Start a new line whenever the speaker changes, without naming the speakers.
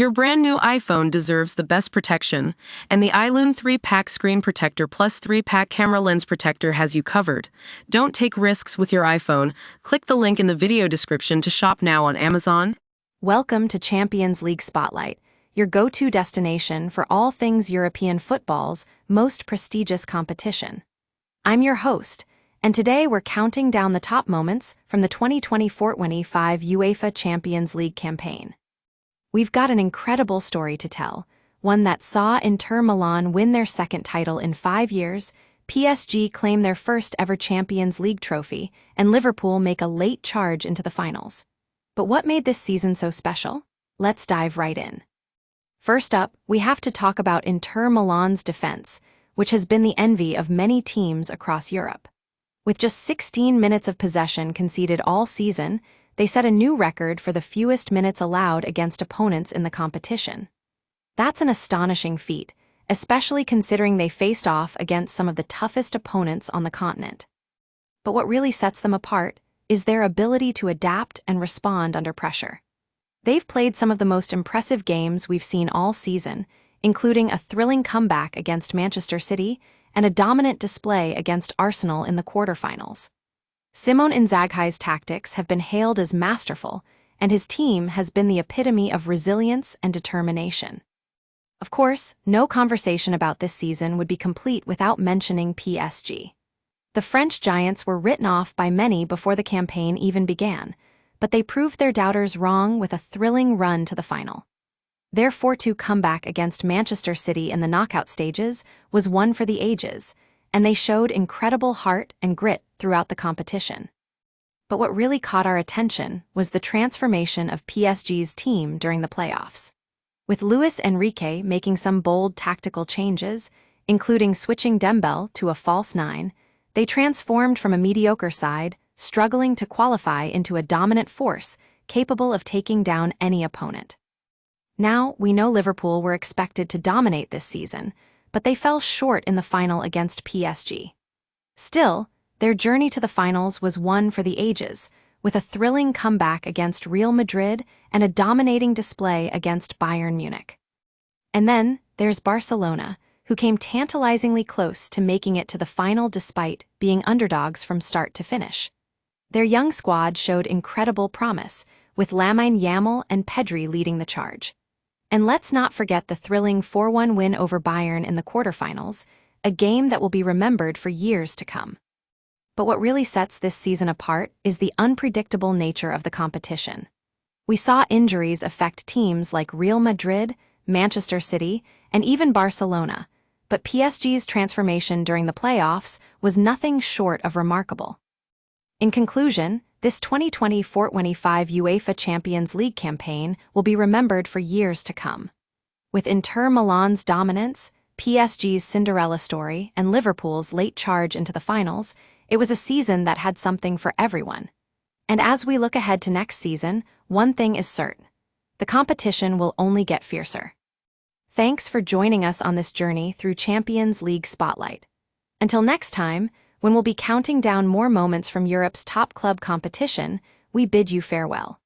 Your brand new iPhone deserves the best protection, and the iLune 3-pack screen protector plus 3-pack camera lens protector has you covered. Don't take risks with your iPhone. Click the link in the video description to shop now on Amazon.
Welcome to Champions League Spotlight, your go-to destination for all things European football's most prestigious competition. I'm your host, and today we're counting down the top moments from the 2024-25 UEFA Champions League campaign. We've got an incredible story to tell, one that saw Inter Milan win their second title in 5 years, PSG claim their first ever Champions League trophy, and Liverpool make a late charge into the finals. But what made this season so special? Let's dive right in. First up, we have to talk about Inter Milan's defense, which has been the envy of many teams across Europe. With just 16 minutes of possession conceded all season, they set a new record for the fewest minutes allowed against opponents in the competition. That's an astonishing feat, especially considering they faced off against some of the toughest opponents on the continent. But what really sets them apart is their ability to adapt and respond under pressure. They've played some of the most impressive games we've seen all season, including a thrilling comeback against Manchester City and a dominant display against Arsenal in the quarterfinals. Simone Inzaghi's tactics have been hailed as masterful, and his team has been the epitome of resilience and determination. Of course, no conversation about this season would be complete without mentioning PSG. The French giants were written off by many before the campaign even began, but they proved their doubters wrong with a thrilling run to the final. Their 4-2 comeback against Manchester City in the knockout stages was one for the ages, and they showed incredible heart and grit throughout the competition. But what really caught our attention was the transformation of PSG's team during the playoffs. With Luis Enrique making some bold tactical changes, including switching Dembele to a false nine, they transformed from a mediocre side, struggling to qualify, into a dominant force capable of taking down any opponent. Now, we know Liverpool were expected to dominate this season, but they fell short in the final against PSG. Still, their journey to the finals was one for the ages, with a thrilling comeback against Real Madrid and a dominating display against Bayern Munich. And then, there's Barcelona, who came tantalizingly close to making it to the final despite being underdogs from start to finish. Their young squad showed incredible promise, with Lamine Yamal and Pedri leading the charge. And let's not forget the thrilling 4-1 win over Bayern in the quarterfinals, a game that will be remembered for years to come. But what really sets this season apart is the unpredictable nature of the competition. We saw injuries affect teams like Real Madrid, Manchester City, and even Barcelona, but PSG's transformation during the playoffs was nothing short of remarkable. In conclusion, this 2024-25 UEFA Champions League campaign will be remembered for years to come. With Inter Milan's dominance, PSG's Cinderella story, and Liverpool's late charge into the finals, it was a season that had something for everyone. And as we look ahead to next season, one thing is certain: the competition will only get fiercer. Thanks for joining us on this journey through Champions League Spotlight. Until next time, when we'll be counting down more moments from Europe's top club competition, we bid you farewell.